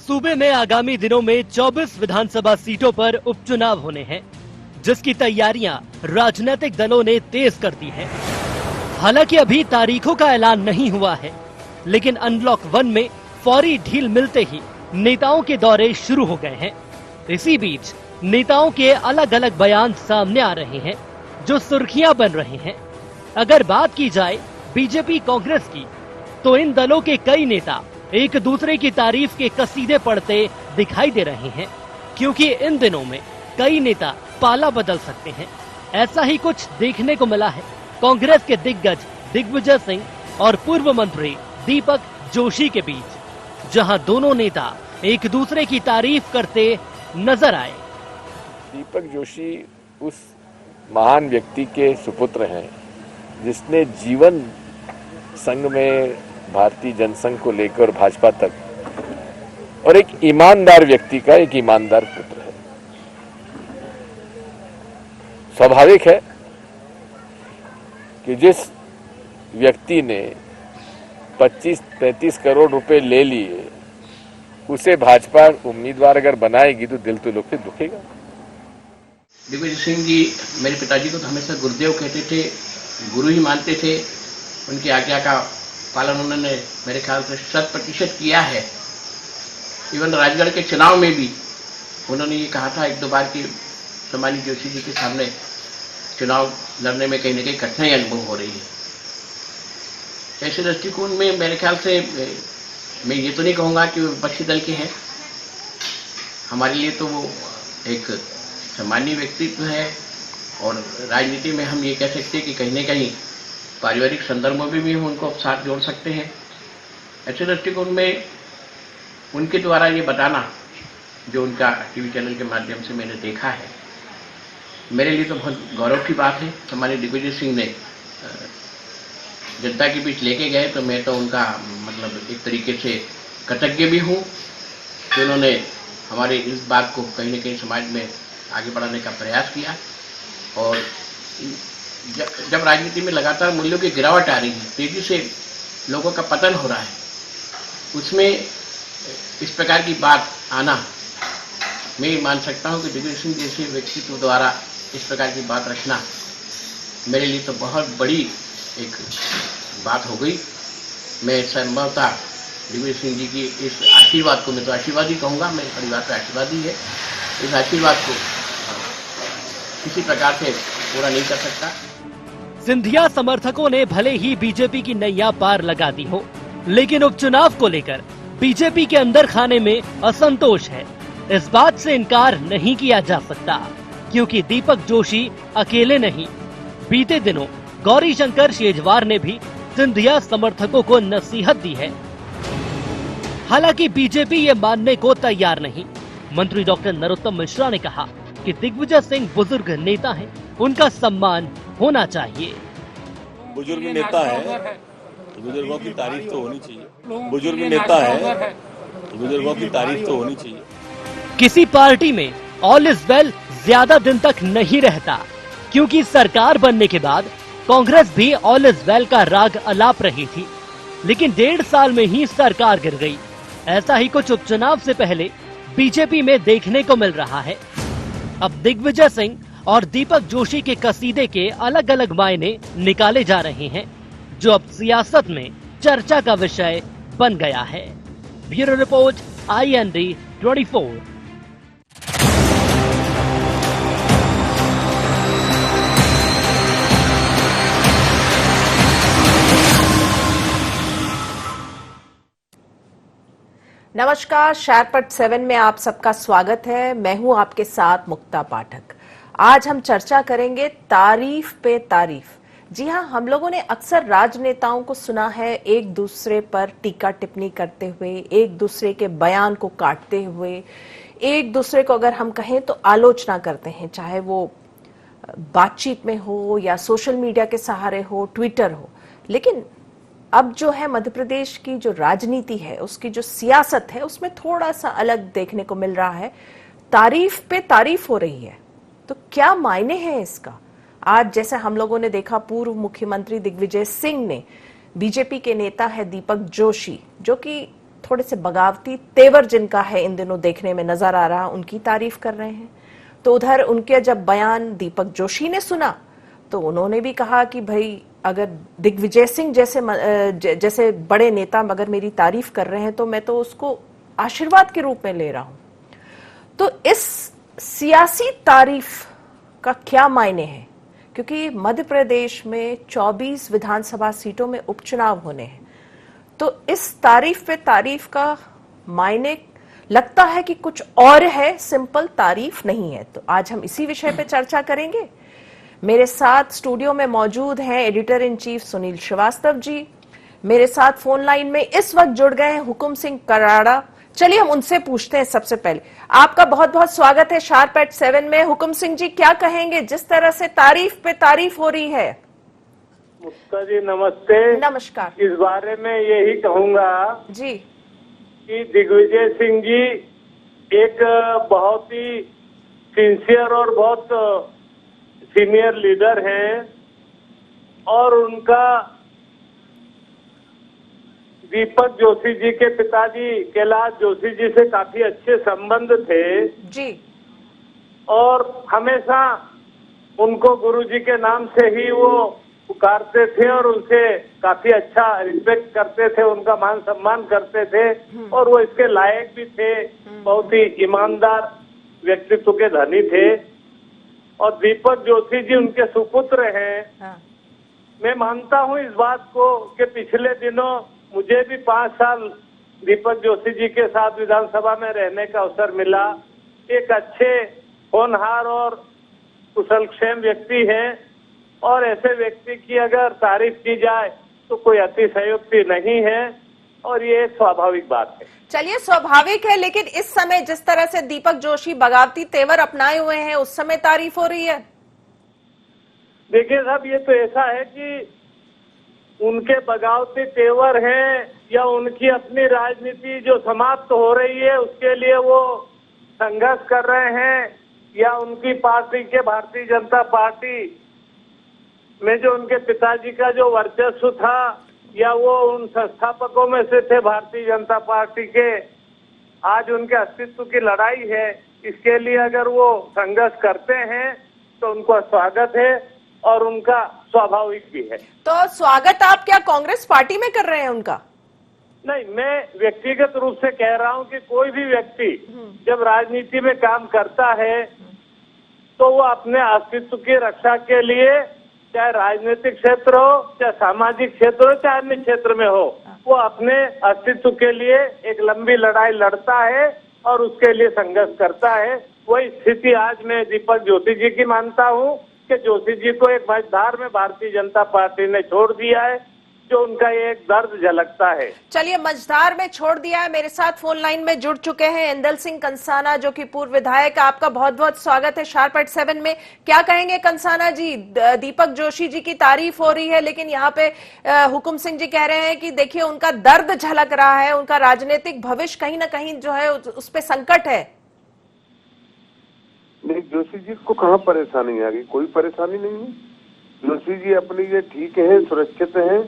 सूबे में आगामी दिनों में 24 विधानसभा सीटों पर उपचुनाव होने हैं, जिसकी तैयारियां राजनीतिक दलों ने तेज कर दी है। हालांकि अभी तारीखों का ऐलान नहीं हुआ है, लेकिन अनलॉक 1 में फौरी ढील मिलते ही नेताओं के दौरे शुरू हो गए हैं। इसी बीच नेताओं के अलग अलग बयान सामने आ रहे हैं, जो सुर्खियां बन रहे हैं। अगर बात की जाए बीजेपी कांग्रेस की, तो इन दलों के कई नेता एक दूसरे की तारीफ के कसीदे पढ़ते दिखाई दे रहे हैं, क्योंकि इन दिनों में कई नेता पाला बदल सकते हैं। ऐसा ही कुछ देखने को मिला है कांग्रेस के दिग्गज दिग्विजय सिंह और पूर्व मंत्री दीपक जोशी के बीच, जहां दोनों नेता एक दूसरे की तारीफ करते नजर आए। दीपक जोशी उस महान व्यक्ति के सुपुत्र हैं जिसने जीवन संघ में भारतीय जनसंघ को लेकर भाजपा तक, और एक ईमानदार व्यक्ति का एक ईमानदार पुत्र है। स्वाभाविक है कि जिस व्यक्ति ने 25-35 करोड़ रुपए ले लिए, उसे भाजपा उम्मीदवार अगर बनाएगी तो दिल तो लोग से दुखेगा। दिग्विजय सिंह जी मेरे पिताजी को तो हमेशा गुरुदेव कहते थे, गुरु ही मानते थे। उनकी आज्ञा का पालन उन्होंने मेरे ख्याल से 100% किया है। इवन राजगढ़ के चुनाव में भी उन्होंने ये कहा था एक दो बार कि सम्मानित जोशी जी के सामने चुनाव लड़ने में कहीं ना कहीं कठिनाई अनुभव हो रही है। ऐसे दृष्टिकोण में मेरे ख्याल से मैं ये तो नहीं कहूँगा कि वो विपक्षी दल के हैं। हमारे लिए तो वो एक सामान्य व्यक्तित्व है, और राजनीति में हम ये कह सकते हैं कि कहीं न कहीं पारिवारिक संदर्भों में भी हम उनको साथ जोड़ सकते हैं। ऐसे दृष्टिकोण में उनके द्वारा ये बताना, जो उनका टीवी चैनल के माध्यम से मैंने देखा है, मेरे लिए तो बहुत गौरव की बात है। हमारे दिग्विजय सिंह ने जनता के बीच लेके गए, तो मैं तो उनका मतलब एक तरीके से कृतज्ञ भी हूँ कि उन्होंने हमारे इस बात को कहीं न कहीं समाज में आगे बढ़ाने का प्रयास किया। और जब राजनीति में लगातार मूल्यों की गिरावट आ रही है, तेजी से लोगों का पतन हो रहा है, उसमें इस प्रकार की बात आना, मैं मान सकता हूं कि दिग्विजय सिंह जैसे व्यक्तित्व द्वारा इस प्रकार की बात रखना मेरे लिए तो बहुत बड़ी एक बात हो गई। मैं संभवतः दिग्विजय सिंह जी की इस आशीर्वाद को, मैं तो आशीर्वाद ही कहूँगा, मेरे परिवार का आशीर्वाद ही है, इस आशीर्वाद को किसी प्रकार से पूरा नहीं कर सकता। सिंधिया समर्थकों ने भले ही बीजेपी की नैया पार लगा दी हो, लेकिन उपचुनाव को लेकर बीजेपी के अंदर खाने में असंतोष है। इस बात से इनकार नहीं किया जा सकता, क्योंकि दीपक जोशी अकेले नहीं, बीते दिनों गौरीशंकर शेजवार ने भी सिंधिया समर्थकों को नसीहत दी है। हालांकि बीजेपी ये मानने को तैयार नहीं। मंत्री डॉक्टर नरोत्तम मिश्रा ने कहा कि दिग्विजय सिंह बुजुर्ग नेता हैं, उनका सम्मान होना चाहिए। बुजुर्ग नेता है, बुजुर्गों की तारीफ तो होनी चाहिए। बुजुर्ग नेता है, बुजुर्गों की तारीफ तो होनी चाहिए। किसी पार्टी में ऑल इज वेल ज्यादा दिन तक नहीं रहता, क्योंकि सरकार बनने के बाद कांग्रेस भी ऑल इज वेल का राग अलाप रही थी, लेकिन 1.5 साल में ही सरकार गिर गई। ऐसा ही कुछ उपचुनाव से पहले बीजेपी में देखने को मिल रहा है। अब दिग्विजय सिंह और दीपक जोशी के कसीदे के अलग अलग मायने निकाले जा रहे हैं, जो अब सियासत में चर्चा का विषय बन गया है। Bureau report, IND 24। नमस्कार, शायरपट 7 में आप सबका स्वागत है। मैं हूं आपके साथ मुक्ता पाठक। आज हम चर्चा करेंगे तारीफ पे तारीफ। जी हां, हम लोगों ने अक्सर राजनेताओं को सुना है एक दूसरे पर टीका टिप्पणी करते हुए, एक दूसरे के बयान को काटते हुए, एक दूसरे को अगर हम कहें तो आलोचना करते हैं, चाहे वो बातचीत में हो या सोशल मीडिया के सहारे हो, ट्विटर हो। लेकिन अब जो है मध्य प्रदेश की जो राजनीति है, उसकी जो सियासत है, उसमें थोड़ा सा अलग देखने को मिल रहा है। तारीफ पे तारीफ हो रही है, तो क्या मायने हैं इसका? आज जैसे हम लोगों ने देखा, पूर्व मुख्यमंत्री दिग्विजय सिंह ने बीजेपी के नेता है दीपक जोशी, जो कि थोड़े से बगावती तेवर जिनका है इन दिनों देखने में नजर आ रहा, उनकी तारीफ कर रहे हैं। तो उधर उनके जब बयान दीपक जोशी ने सुना तो उन्होंने भी कहा कि भाई अगर दिग्विजय सिंह जैसे बड़े नेता अगर मेरी तारीफ कर रहे हैं तो मैं तो उसको आशीर्वाद के रूप में ले रहा हूं। तो इस सियासी तारीफ का क्या मायने हैं, क्योंकि मध्य प्रदेश में 24 विधानसभा सीटों में उपचुनाव होने हैं, तो इस तारीफ पे तारीफ का मायने लगता है कि कुछ और है, सिंपल तारीफ नहीं है। तो आज हम इसी विषय पे चर्चा करेंगे। मेरे साथ स्टूडियो में मौजूद हैं editor in chief Sunil Shrivastava ji, मेरे साथ फोन लाइन में इस वक्त जुड़ गए हैं हुकुम सिंह कराड़ा। चलिए हम उनसे पूछते हैं। सबसे पहले आपका बहुत बहुत स्वागत है शार्प एट 7 में। हुकुम सिंह जी, क्या कहेंगे जिस तरह से तारीफ पे तारीफ हो रही है? मुक्ता जी नमस्ते। नमस्कार। इस बारे में यही कहूंगा जी कि दिग्विजय सिंह जी एक बहुत ही सिंसियर और बहुत सीनियर लीडर हैं और उनका दीपक जोशी जी के पिताजी कैलाश जोशी जी से काफी अच्छे संबंध थे जी, और हमेशा उनको गुरुजी के नाम से ही वो पुकारते थे और उनसे काफी अच्छा रिस्पेक्ट करते थे, उनका मान सम्मान करते थे और वो इसके लायक भी थे। बहुत ही ईमानदार व्यक्तित्व के धनी थे और दीपक जोशी जी उनके सुपुत्र हैं। हाँ। मैं मानता हूं इस बात को कि पिछले दिनों मुझे भी 5 साल दीपक जोशी जी के साथ विधानसभा में रहने का अवसर मिला। एक अच्छे होनहार और कुशलक्षेम व्यक्ति हैं और ऐसे व्यक्ति की अगर तारीफ की जाए तो कोई अतिशयोक्ति नहीं है और ये एक स्वाभाविक बात है। चलिए स्वाभाविक है, लेकिन इस समय जिस तरह से दीपक जोशी बगावती तेवर अपनाए हुए हैं उस समय तारीफ हो रही है। देखिए साहब, ये तो ऐसा है कि उनके बगावती तेवर हैं या उनकी अपनी राजनीति जो समाप्त हो रही है उसके लिए वो संघर्ष कर रहे हैं, या उनकी पार्टी के भारतीय जनता पार्टी में जो उनके पिताजी का जो वर्चस्व था या वो उन संस्थापकों में से थे भारतीय जनता पार्टी के, आज उनके अस्तित्व की लड़ाई है। इसके लिए अगर वो संघर्ष करते हैं तो उनका स्वागत है और उनका स्वाभाविक भी है। तो स्वागत आप क्या कांग्रेस पार्टी में कर रहे हैं उनका? नहीं, मैं व्यक्तिगत रूप से कह रहा हूं कि कोई भी व्यक्ति जब राजनीति में काम करता है तो वो अपने अस्तित्व की रक्षा के लिए, चाहे राजनीतिक क्षेत्र हो, चाहे सामाजिक क्षेत्र हो, चाहे अन्य क्षेत्र में हो, वो अपने अस्तित्व के लिए एक लंबी लड़ाई लड़ता है और उसके लिए संघर्ष करता है। वही स्थिति आज मैं दीपक जोशी जी की मानता हूं कि जोशी जी को एक मझधार में भारतीय जनता पार्टी ने छोड़ दिया है, जो उनका एक दर्द झलकता है। चलिए, मझधार में छोड़ दिया है। मेरे साथ फोन लाइन में जुड़ चुके हैं इंदल सिंह कंसाना, जो कि पूर्व विधायक। आपका बहुत बहुत स्वागत है शार्प एट 7 में। क्या कहेंगे कंसाना जी, दीपक जोशी जी की तारीफ हो रही है लेकिन यहाँ पे हुकुम सिंह जी कह रहे हैं कि देखिए उनका दर्द झलक रहा है, उनका राजनीतिक भविष्य कहीं ना कहीं जो है उस पर संकट है। नहीं, जोशी जी को कहाँ परेशानी आ गई? कोई परेशानी नहीं है। जोशी जी अपनी ये ठीक है, सुरक्षित हैं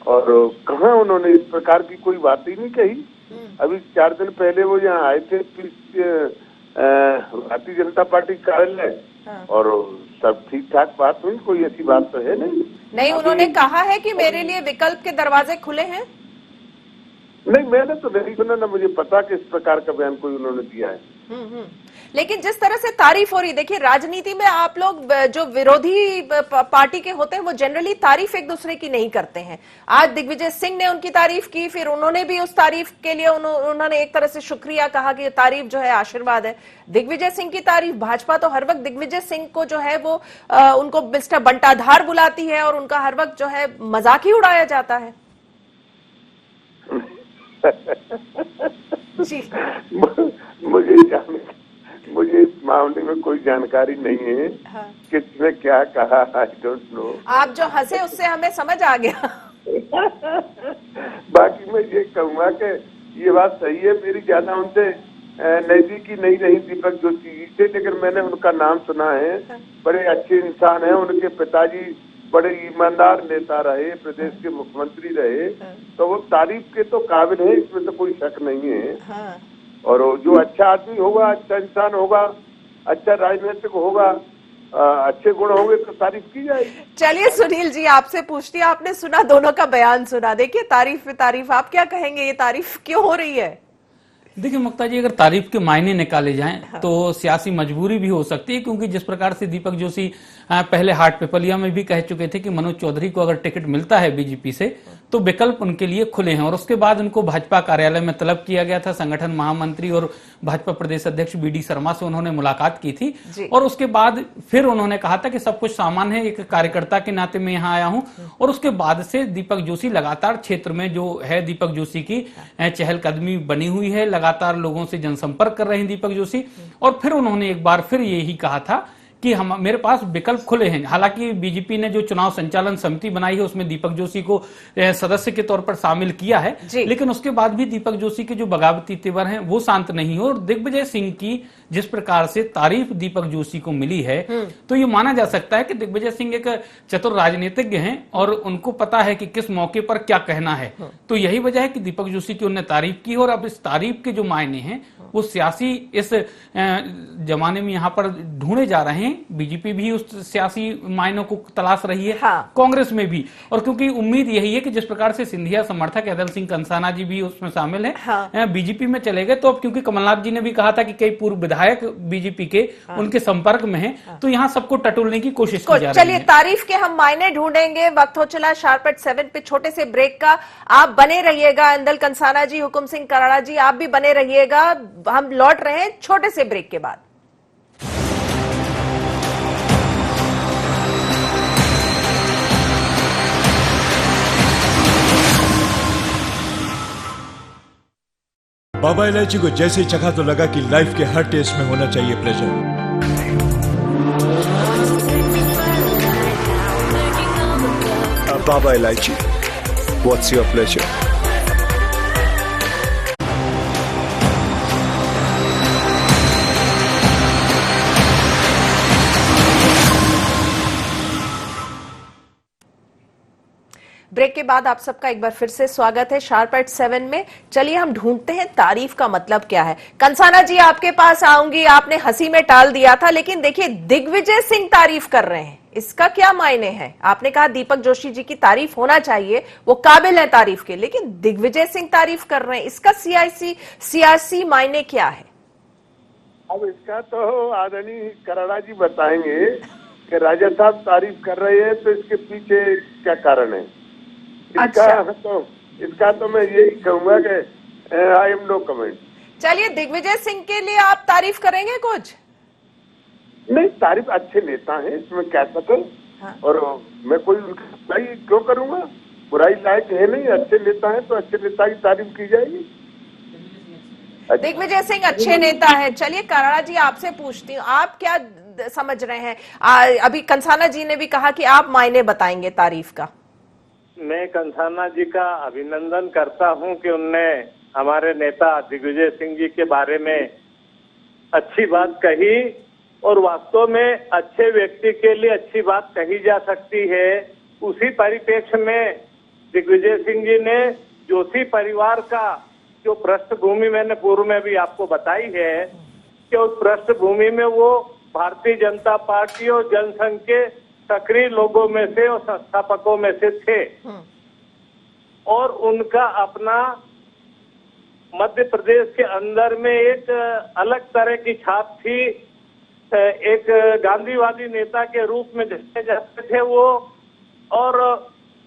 और कहाँ उन्होंने इस प्रकार की कोई बात ही नहीं कही। अभी 4 दिन पहले वो यहाँ आए थे भारतीय जनता पार्टी कार्यालय और सब ठीक ठाक बात हुई, कोई ऐसी बात तो है नहीं। उन्होंने कहा है कि मेरे लिए विकल्प के दरवाजे खुले हैं। नहीं, मैंने तो नहीं सुना, ना मुझे पता कि इस प्रकार का बयान कोई उन्होंने दिया है। लेकिन जिस तरह से तारीफ हो रही, देखिए राजनीति में आप लोग जो विरोधी पार्टी के होते हैं वो जनरली तारीफ एक दूसरे की नहीं करते हैं। आज दिग्विजय सिंह ने उनकी तारीफ की, फिर उन्होंने भी उस तारीफ के लिए उन्होंने एक तरह से शुक्रिया कहा कि तारीफ जो है आशीर्वाद है। दिग्विजय सिंह की तारीफ भाजपा तो हर वक्त दिग्विजय सिंह को जो है वो उनको मिस्टर बंटाधार बुलाती है और उनका हर वक्त जो है मजाक ही उड़ाया जाता है। जी। मुझे इस मामले में कोई जानकारी नहीं है। हाँ। किसने क्या कहा, आई डोंट नो। आप जो हंसे उससे हमें समझ आ गया। बाकी मैं ये कहूँगा कि ये बात सही है, मेरी ज्यादा उनसे नजदीकी नहीं रही दीपक जोशी से, लेकिन मैंने उनका नाम सुना है। हाँ। बड़े अच्छे इंसान हैं। उनके पिताजी बड़े ईमानदार नेता रहे, प्रदेश के मुख्यमंत्री रहे, तो वो तारीफ के तो काबिल है, इसमें तो कोई शक नहीं है। हाँ। और जो अच्छा आदमी होगा, अच्छा इंसान होगा, अच्छा राजनीतिक होगा, अच्छे गुण होंगे तो तारीफ की जाएगी। चलिए सुनील जी आपसे पूछती है, आपने सुना, दोनों का बयान सुना, देखिए तारीफ पे तारीफ, आप क्या कहेंगे, ये तारीफ क्यों हो रही है? देखिए मुक्ता जी, अगर तारीफ के मायने निकाले जाएं तो सियासी मजबूरी भी हो सकती है, क्योंकि जिस प्रकार से दीपक जोशी पहले हाट पेपलिया में भी कह चुके थे कि मनोज चौधरी को अगर टिकट मिलता है बीजेपी से तो विकल्प उनके लिए खुले हैं, और उसके बाद उनको भाजपा कार्यालय में तलब किया गया था। संगठन महामंत्री और भाजपा प्रदेश अध्यक्ष बीडी शर्मा से उन्होंने मुलाकात की थी, और उसके बाद फिर उन्होंने कहा था कि सब कुछ सामान्य है, एक कार्यकर्ता के नाते मैं यहाँ आया हूँ। और उसके बाद से दीपक जोशी लगातार क्षेत्र में जो है दीपक जोशी की चहलकदमी बनी हुई है, लगातार लोगों से जनसंपर्क कर रहे हैं दीपक जोशी। और फिर उन्होंने एक बार फिर यही कहा था कि हम मेरे पास विकल्प खुले हैं। हालांकि बीजेपी ने जो चुनाव संचालन समिति बनाई है उसमें दीपक जोशी को सदस्य के तौर पर शामिल किया है, लेकिन उसके बाद भी दीपक जोशी के जो बगावती तेवर हैं वो शांत नहीं हो। और दिग्विजय सिंह की जिस प्रकार से तारीफ दीपक जोशी को मिली है तो ये माना जा सकता है कि दिग्विजय सिंह एक चतुर राजनीतिज्ञ हैं और उनको पता है कि किस मौके पर क्या कहना है। तो यही वजह है कि दीपक जोशी की उन्होंने तारीफ की, और अब इस तारीफ के जो मायने हैं वो सियासी इस जमाने में यहाँ पर ढूंढे जा रहे हैं। बीजेपी भी उस सियासी मायनों को तलाश रही है, कांग्रेस में भी, और क्योंकि उम्मीद यही है कि जिस प्रकार से सिंधिया समर्थक अदल सिंह कंसाना जी भी उसमें शामिल हैं, बीजेपी में चले गए, तो अब क्योंकि कमलनाथ जी ने भी कहा था कि कई पूर्व विधायक बीजेपी के उनके संपर्क में हैं, तो यहाँ सबको टटोलने की कोशिश की जा रही है। चलिए तारीफ के हम मायने ढूंढेंगे, वक्त हो चला शार्प एट 7 पे छोटे से ब्रेक का। आप बने रहिएगा, अंदल कंसाना जी, हुकुम सिंह कराड़ा जी, आप भी बने रहिएगा। हम लौट रहे हैं छोटे से ब्रेक के बाद। बाबा इलायची को जैसे चखा तो लगा कि लाइफ के हर टेस्ट में होना चाहिए प्लेजर। बाबा इलायची, व्हाट्स योर प्लेजर? ब्रेक के बाद आप सबका एक बार फिर से स्वागत है शार्प एट 7 में। चलिए हम ढूंढते हैं तारीफ का मतलब क्या है। कंसाना जी आपके पास आऊंगी, आपने हंसी में टाल दिया था, लेकिन देखिए दिग्विजय सिंह तारीफ कर रहे हैं, इसका क्या मायने है? आपने कहा दीपक जोशी जी की तारीफ होना चाहिए, वो काबिल है तारीफ के, लेकिन दिग्विजय सिंह तारीफ कर रहे हैं, इसका सियासी मायने क्या है? अब इसका तो आदरणीय कराड़ा जी बताएंगे कि राजा साहब तारीफ कर रहे हैं, तो इसके पीछे क्या कारण है। इसका तो मैं यही कहूंगा कि आई एम नो कमेंट। चलिए दिग्विजय सिंह के लिए आप तारीफ करेंगे कुछ? नहीं, तारीफ अच्छे नेता हैं, इसमें क्या सकते। और मैं कोई बुराई क्यों करूंगा, बुराई लायक है नहीं, अच्छे नेता हैं तो अच्छे नेता की तारीफ की जाएगी। दिग्विजय सिंह अच्छे नेता है। चलिए कराड़ा जी आपसे पूछती हूँ, आप क्या समझ रहे हैं? अभी कंसाना जी ने भी कहा कि आप मायने बताएंगे तारीफ का। मैं कंसाना जी का अभिनंदन करता हूं कि उनने हमारे नेता दिग्विजय सिंह जी के बारे में अच्छी बात कही, और वास्तव में अच्छे व्यक्ति के लिए अच्छी बात कही जा सकती है। उसी परिप्रेक्ष्य में दिग्विजय सिंह जी ने जोशी परिवार का जो पृष्ठभूमि मैंने पूर्व में भी आपको बताई है कि उस पृष्ठभूमि में वो भारतीय जनता पार्टी और जनसंघ के सक्रिय लोगों में से और संस्थापकों में से थे, और उनका अपना मध्य प्रदेश के अंदर में एक अलग तरह की छाप थी। एक गांधीवादी नेता के रूप में जाने जाते थे वो, और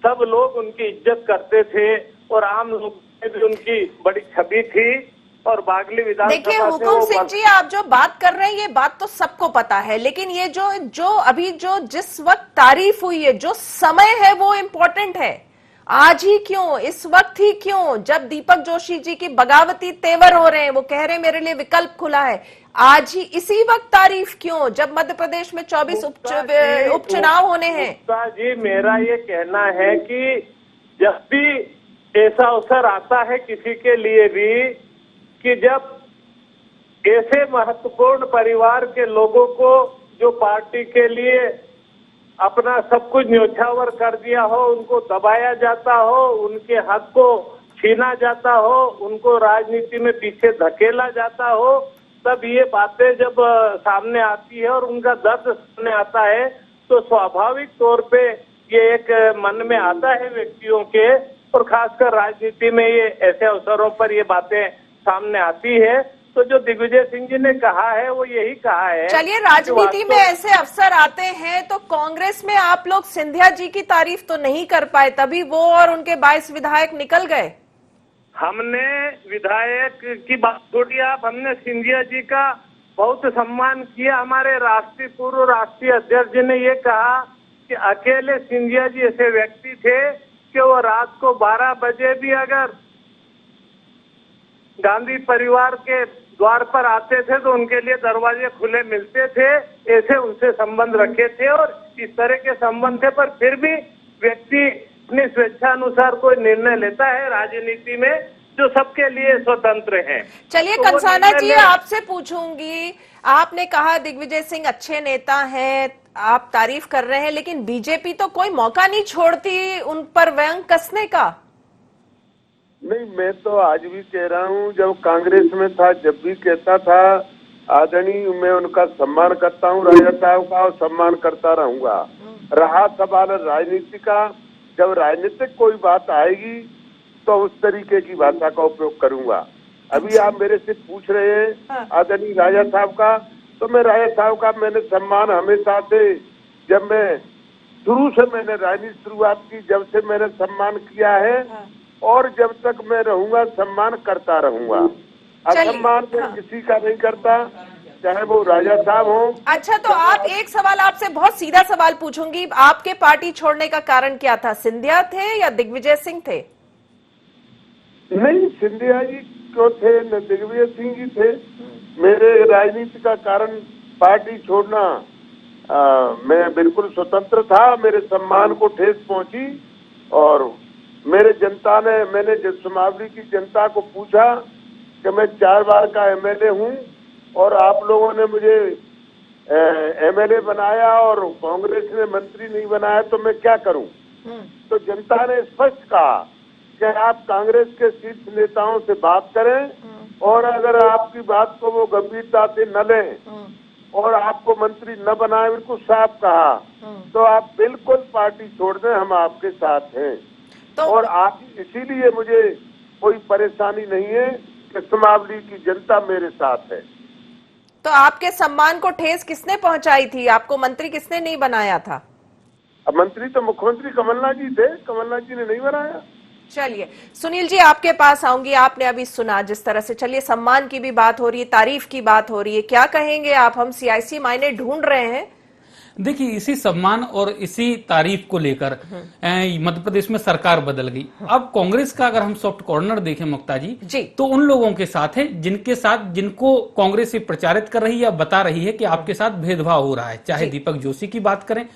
सब लोग उनकी इज्जत करते थे, और आम लोग में भी उनकी बड़ी छवि थी। और बागली विधानसभा देखिए हुकुम सिंह जी, आप जो बात कर रहे हैं ये बात तो सबको पता है, लेकिन ये जो अभी जिस वक्त तारीफ हुई है, जो समय है वो इम्पोर्टेंट है। आज ही क्यों, इस वक्त ही क्यों, जब दीपक जोशी जी की बगावती तेवर हो रहे हैं, वो कह रहे हैं मेरे लिए विकल्प खुला है, आज ही इसी वक्त तारीफ क्यों, जब मध्य प्रदेश में 24 उपचुनाव होने हैं? जी मेरा ये कहना है कि जब भी ऐसा अवसर आता है किसी के लिए भी कि जब ऐसे महत्वपूर्ण परिवार के लोगों को जो पार्टी के लिए अपना सब कुछ न्योछावर कर दिया हो, उनको दबाया जाता हो, उनके हक को छीना जाता हो, उनको राजनीति में पीछे धकेला जाता हो, तब ये बातें जब सामने आती है और उनका दर्द सामने आता है तो स्वाभाविक तौर पे ये एक मन में आता है व्यक्तियों के, और खासकर राजनीति में ये ऐसे अवसरों पर ये बातें सामने आती है। तो जो दिग्विजय सिंह जी ने कहा है वो यही कहा है। चलिए, राजनीति में ऐसे अवसर आते हैं तो कांग्रेस में आप लोग सिंधिया जी की तारीफ तो नहीं कर पाए, तभी वो और उनके 22 विधायक निकल गए। हमने विधायक की बात छोड़िए आप, हमने सिंधिया जी का बहुत सम्मान किया। हमारे पूर्व राष्ट्रीय अध्यक्ष जी ने ये कहा कि अकेले सिंधिया जी ऐसे व्यक्ति थे कि वो रात को 12 बजे भी अगर गांधी परिवार के द्वार पर आते थे तो उनके लिए दरवाजे खुले मिलते थे, ऐसे उनसे संबंध रखे थे। और इस तरह के संबंध थे, पर फिर भी व्यक्ति अपनी स्वेच्छा अनुसार कोई निर्णय लेता है राजनीति में जो सबके लिए स्वतंत्र है। चलिए, कंसाना जी आपसे पूछूंगी, आपने कहा दिग्विजय सिंह अच्छे नेता हैं, आप तारीफ कर रहे हैं, लेकिन बीजेपी तो कोई मौका नहीं छोड़ती उन पर व्यंग कसने का। नहीं, मैं तो आज भी कह रहा हूँ, जब कांग्रेस में था जब भी कहता था आदरणीय, मैं उनका सम्मान करता हूँ, राजा साहब का, और सम्मान करता रहूंगा। रहा सवाल राजनीति का, जब राजनीतिक कोई बात आएगी तो उस तरीके की भाषा का उपयोग करूंगा। अभी आप मेरे से पूछ रहे हैं आदरणीय राजा साहब का, तो मैं राजा साहब का मैंने सम्मान हमेशा से, जब मैं शुरू से मैंने राजनीति शुरुआत की, जब से मैंने सम्मान किया है और जब तक मैं रहूंगा सम्मान करता रहूंगा। असम्मान मैं किसी का नहीं करता, चाहे वो राजा साहब हो। अच्छा, तो आप, एक सवाल आपसे बहुत सीधा सवाल पूछूंगी, आपके पार्टी छोड़ने का कारण क्या था? सिंधिया थे या दिग्विजय सिंह थे? नहीं, सिंधिया जी क्यों थे, न दिग्विजय सिंह जी थे। मेरे राजनीति का कारण पार्टी छोड़ना, मैं बिल्कुल स्वतंत्र था। मेरे सम्मान को ठेस पहुंची और मेरे जनता ने, मैंने सुमावली की जनता को पूछा कि मैं 4 बार का एमएलए हूं और आप लोगों ने मुझे एमएलए बनाया और कांग्रेस ने मंत्री नहीं बनाया, तो मैं क्या करूं? तो जनता ने स्पष्ट कहा कि आप कांग्रेस के शीर्ष नेताओं से बात करें और अगर आपकी बात को वो गंभीरता से न लें और आपको मंत्री न बनाए, बिल्कुल साफ कहा, तो आप बिल्कुल पार्टी छोड़ दें, हम आपके साथ हैं। तो और आप, इसीलिए मुझे कोई परेशानी नहीं है कि सुमावली की जनता मेरे साथ है। तो आपके सम्मान को ठेस किसने पहुंचाई थी? आपको मंत्री किसने नहीं बनाया था? अब मंत्री तो मुख्यमंत्री कमलनाथ जी थे, कमलनाथ जी ने नहीं बनाया। चलिए, सुनील जी आपके पास आऊंगी। आपने अभी सुना जिस तरह से, चलिए, सम्मान की भी बात हो रही है, तारीफ की बात हो रही है, क्या कहेंगे आप? हम सियासी मायने ढूंढ रहे हैं। देखिए, इसी सम्मान और इसी तारीफ को लेकर मध्य प्रदेश में सरकार बदल गई। अब कांग्रेस का अगर हम सॉफ्ट कॉर्नर देखें मुक्ता जी, तो उन लोगों के साथ है जिनको कांग्रेस से प्रचारित कर रही है या बता रही है कि आपके साथ भेदभाव हो रहा है। चाहे दीपक जोशी की बात करें,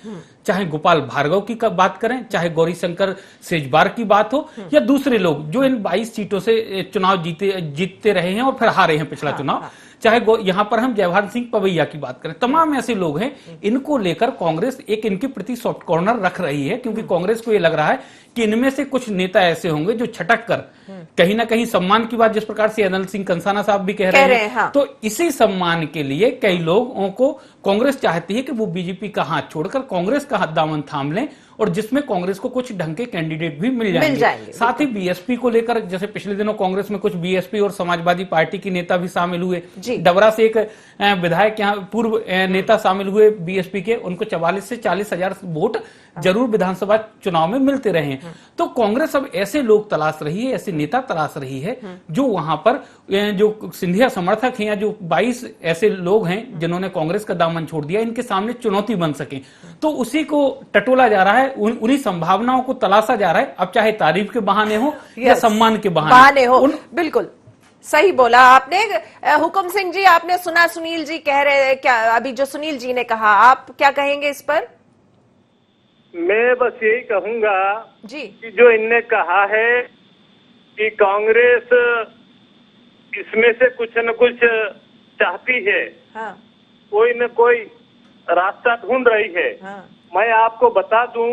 चाहे गोपाल भार्गव की बात करें, चाहे गौरीशंकर सेजबार की बात हो, या दूसरे लोग जो इन 22 सीटों से चुनाव जीतते रहे हैं और फिर हारे हैं पिछला चुनाव, चाहे यहाँ पर हम जयभान सिंह पवैया की बात करें, तमाम ऐसे लोग हैं। इनको लेकर कांग्रेस एक इनके प्रति सॉफ्ट कॉर्नर रख रही है, क्योंकि कांग्रेस को ये लग रहा है कि इनमें से कुछ नेता ऐसे होंगे जो छटक कर कहीं ना कहीं सम्मान की बात, जिस प्रकार से अनिल सिंह कंसाना साहब भी कह रहे हैं, तो इसी सम्मान के लिए कई लोगों को कांग्रेस चाहती है कि वो बीजेपी का हाथ छोड़कर कांग्रेस का हाथ दामन थाम लें, और जिसमें कांग्रेस को कुछ ढंग के कैंडिडेट भी मिल जाएंगे। साथ ही बीएसपी को लेकर, जैसे पिछले दिनों कांग्रेस में कुछ बीएसपी और समाजवादी पार्टी की नेता भी शामिल हुए। डबरा से एक विधायक, यहाँ पूर्व नेता शामिल हुए बीएसपी के, उनको 44 से 40 हजार वोट जरूर विधानसभा चुनाव में मिलते रहे हैं। तो कांग्रेस अब ऐसे लोग तलाश रही है, ऐसे नेता तलाश रही है जो वहां पर जो सिंधिया समर्थक हैं या जो 22 ऐसे लोग हैं जिन्होंने कांग्रेस का दामन छोड़ दिया, इनके सामने चुनौती बन सके। तो उसी को टटोला जा रहा है, उन्हीं संभावनाओं को तलाशा जा रहा है। अब चाहे तारीफ के बहाने हो या सम्मान के बहाने हो। बिल्कुल सही बोला आपने। हुकुम सिंह जी, आपने सुना सुनील जी कह रहे, क्या अभी जो सुनील जी ने कहा, आप क्या कहेंगे इस पर? मैं बस यही कहूंगा जी कि जो इनने कहा है कि कांग्रेस इसमें से कुछ न कुछ चाहती है, कोई न कोई रास्ता ढूंढ रही है, मैं आपको बता दूं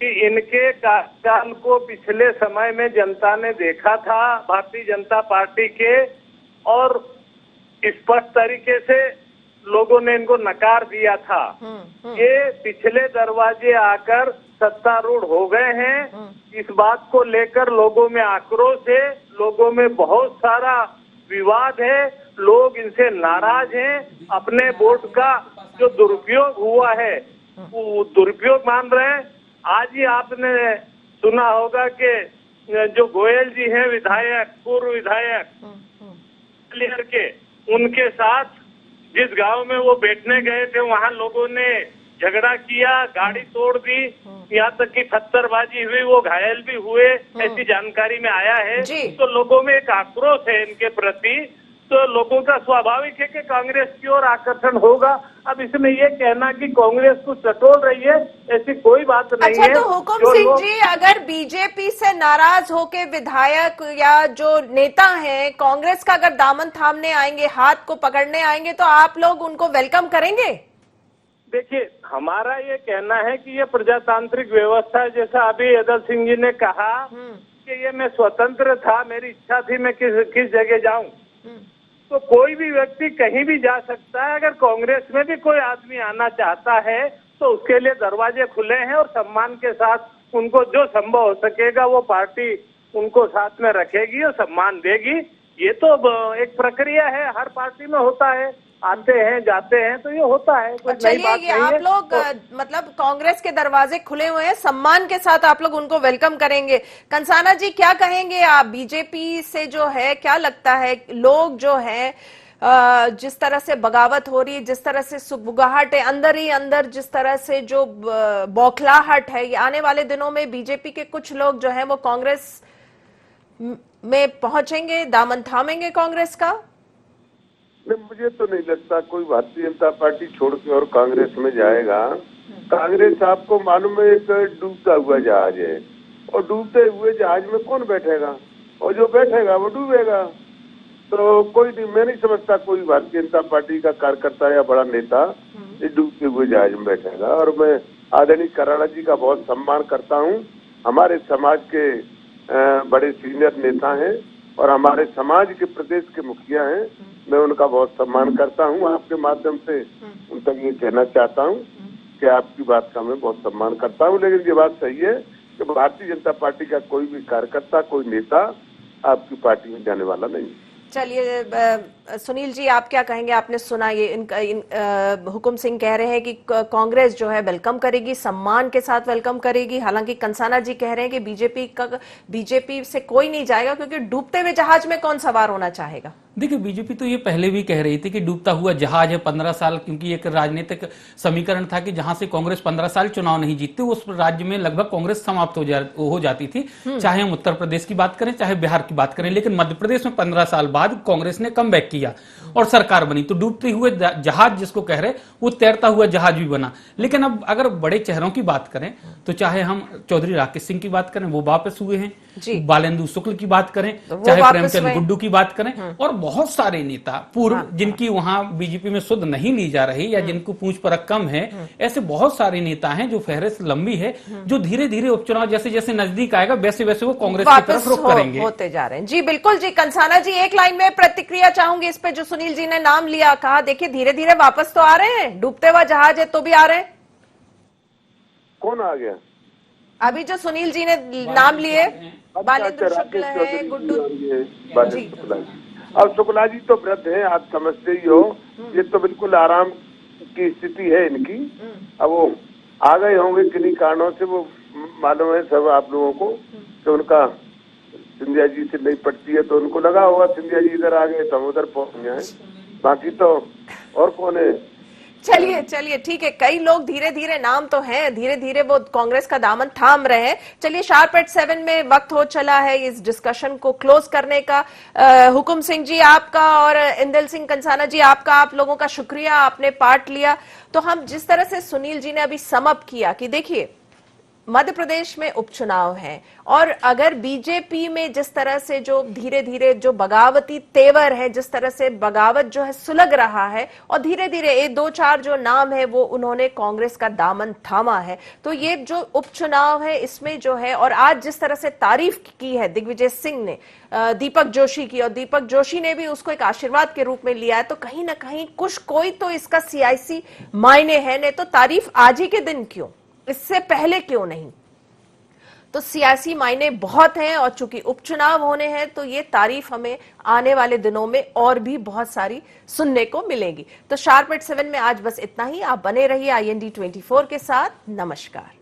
कि इनके कार्यकाल को पिछले समय में जनता ने देखा था, भारतीय जनता पार्टी के, और स्पष्ट तरीके से लोगों ने इनको नकार दिया था। ये पिछले दरवाजे आकर सत्तारूढ़ हो गए हैं। इस बात को लेकर लोगों में आक्रोश है, लोगों में बहुत सारा विवाद है, लोग इनसे नाराज हैं। अपने वोट का जो दुरुपयोग हुआ है वो दुरुपयोग मान रहे हैं। आज ही आपने सुना होगा कि जो गोयल जी हैं विधायक, पूर्व विधायक क्लियर के, उनके साथ जिस गांव में वो बैठने गए थे वहां लोगों ने झगड़ा किया, गाड़ी तोड़ दी, यहाँ तक कि पत्थरबाजी हुई, वो घायल भी हुए, ऐसी जानकारी में आया है। तो लोगों में एक आक्रोश है इनके प्रति। तो लोगों का स्वाभाविक है कि कांग्रेस की ओर आकर्षण होगा। अब इसमें ये कहना कि कांग्रेस को टटोल रही है, ऐसी कोई बात नहीं है। तो हुकुम सिंह जी, अगर बीजेपी से नाराज होके विधायक या जो नेता हैं कांग्रेस का अगर दामन थामने आएंगे, हाथ को पकड़ने आएंगे, तो आप लोग उनको वेलकम करेंगे? देखिए, हमारा ये कहना है कि ये प्रजातांत्रिक व्यवस्था है। जैसा अभी अदल सिंह जी ने कहा कि ये मैं स्वतंत्र था, मेरी इच्छा थी मैं किस जगह जाऊं, तो कोई भी व्यक्ति कहीं भी जा सकता है। अगर कांग्रेस में भी कोई आदमी आना चाहता है तो उसके लिए दरवाजे खुले हैं और सम्मान के साथ उनको जो संभव हो सकेगा वो पार्टी उनको साथ में रखेगी और सम्मान देगी। ये तो एक प्रक्रिया है, हर पार्टी में होता है, आते हैं जाते हैं, तो ये होता है, कोई नई बात नहीं है। आप लोग मतलब कांग्रेस के दरवाजे खुले हुए हैं, सम्मान के साथ आप लोग उनको वेलकम करेंगे। कंसाना जी क्या कहेंगे आप? बीजेपी से जो है क्या लगता है, लोग जो है जिस तरह से बगावत हो रही है, जिस तरह से सुबुगाहट है अंदर ही अंदर, जिस तरह से जो बौखलाहट है, आने वाले दिनों में बीजेपी के कुछ लोग जो है वो कांग्रेस में पहुंचेंगे, दामन थामेंगे कांग्रेस का? नहीं, मुझे तो नहीं लगता कोई भारतीय जनता पार्टी छोड़ के और कांग्रेस में जाएगा। कांग्रेस आपको मालूम है एक डूबता हुआ जहाज है, और डूबते हुए जहाज में कौन बैठेगा, और जो बैठेगा वो डूबेगा। तो कोई नहीं, मैं नहीं समझता कोई भारतीय जनता पार्टी का कार्यकर्ता या बड़ा नेता इस डूबते हुए जहाज में बैठेगा। और मैं आदरणीय कराड़ा जी का बहुत सम्मान करता हूँ। हमारे समाज के बड़े सीनियर नेता हैं और हमारे समाज के प्रदेश के मुखिया हैं। मैं उनका बहुत सम्मान करता हूं। आपके माध्यम से उन तक ये कहना चाहता हूं कि आपकी बात का मैं बहुत सम्मान करता हूं, लेकिन ये बात सही है कि भारतीय जनता पार्टी का कोई भी कार्यकर्ता, कोई नेता आपकी पार्टी में जाने वाला नहीं। चलिए सुनील जी, आप क्या कहेंगे? आपने सुना ये हुकुम सिंह कह रहे हैं कि कांग्रेस जो है वेलकम करेगी, सम्मान के साथ वेलकम करेगी। हालांकि कंसाना जी कह रहे हैं कि बीजेपी से कोई नहीं जाएगा, क्योंकि डूबते हुए जहाज में कौन सवार होना चाहेगा। देखिए, बीजेपी तो ये पहले भी कह रही थी कि डूबता हुआ जहाज है 15 साल, क्योंकि एक राजनीतिक समीकरण था कि जहां से कांग्रेस 15 साल चुनाव नहीं जीतती उस राज्य में लगभग कांग्रेस समाप्त हो जाती थी। चाहे हम उत्तर प्रदेश की बात करें, चाहे बिहार की बात करें, लेकिन मध्य प्रदेश में 15 साल बाद कांग्रेस ने कमबैक किया और सरकार बनी। तो डूबते हुए जहाज जिसको कह रहे, वो तैरता हुआ जहाज भी बना। लेकिन अब अगर बड़े चेहरों की बात करें तो चाहे हम चौधरी राकेश सिंह की बात करें, वो वापस हुए हैं, बालेंदु शुक्ल की बात करें, चाहे प्रेमचंद गुड्डू की बात करें, और बहुत सारे नेता पूर्व जिनकी वहां बीजेपी में सुध नहीं ली जा रही या जिनको पूंछ परख कम है, ऐसे बहुत सारे नेता हैं जो फहरिस्त लंबी है, जो धीरे धीरे उपचुनाव जैसे जैसे नजदीक आएगा वैसे वैसे वो कांग्रेस की तरफ रुख करेंगे, होते जा रहे हैं। जी बिल्कुल जी। कंसाना जी, एक लाइन में प्रतिक्रिया चाहूंगी इस पे जो सुनील जी ने नाम लिया, कहा देखिए धीरे धीरे वापस तो आ रहे हैं, डूबते हुआ जहाज है तो भी आ रहे हैं। कौन आ गया? अभी जो सुनील जी ने नाम लिए, बालेंद्र शुक्ल है, गुड्डू जी। अब शुक्ला जी तो वृद्ध हैं, आप समझते ही हो, ये तो बिल्कुल आराम की स्थिति है इनकी। अब वो आ गए होंगे किन्हीं कारणों से, वो मालूम है सब आप लोगों को कि उनका सिंधिया जी से नहीं पटती है, तो उनको लगा होगा सिंधिया जी इधर आ गए तो हम उधर पहुंच गए, बाकी तो और कौन है। चलिए चलिए ठीक है, कई लोग धीरे धीरे, नाम तो हैं, धीरे धीरे वो कांग्रेस का दामन थाम रहे हैं। चलिए शार्प एट 7 में वक्त हो चला है इस डिस्कशन को क्लोज करने का। हुकुम सिंह जी आपका और इंदल सिंह कंसाना जी आपका, आप लोगों का शुक्रिया, आपने पार्ट लिया। तो हम जिस तरह से सुनील जी ने अभी समअप किया कि देखिए मध्य प्रदेश में उपचुनाव हैं और अगर बीजेपी में जिस तरह से जो धीरे धीरे जो बगावती तेवर है, जिस तरह से बगावत जो है सुलग रहा है और धीरे धीरे ये 2-4 जो नाम है वो उन्होंने कांग्रेस का दामन थामा है, तो ये जो उपचुनाव है इसमें जो है, और आज जिस तरह से तारीफ की है दिग्विजय सिंह ने दीपक जोशी की, और दीपक जोशी ने भी उसको एक आशीर्वाद के रूप में लिया है, तो कहीं ना कहीं कुछ कोई तो इसका सियासी मायने है। नहीं तो तारीफ आज ही के दिन क्यों, इससे पहले क्यों नहीं? तो सियासी मायने बहुत हैं और चूंकि उपचुनाव होने हैं तो ये तारीफ हमें आने वाले दिनों में और भी बहुत सारी सुनने को मिलेगी। तो शार्प एट 7 में आज बस इतना ही। आप बने रहिए IND 24 के साथ। नमस्कार।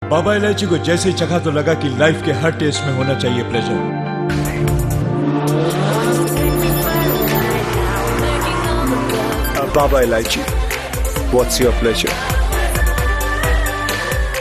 बाबा इलायची को जैसे ही चखा तो लगा कि लाइफ के हर टेस्ट में होना चाहिए pleasure. Baba Ilaichi, what's your pleasure?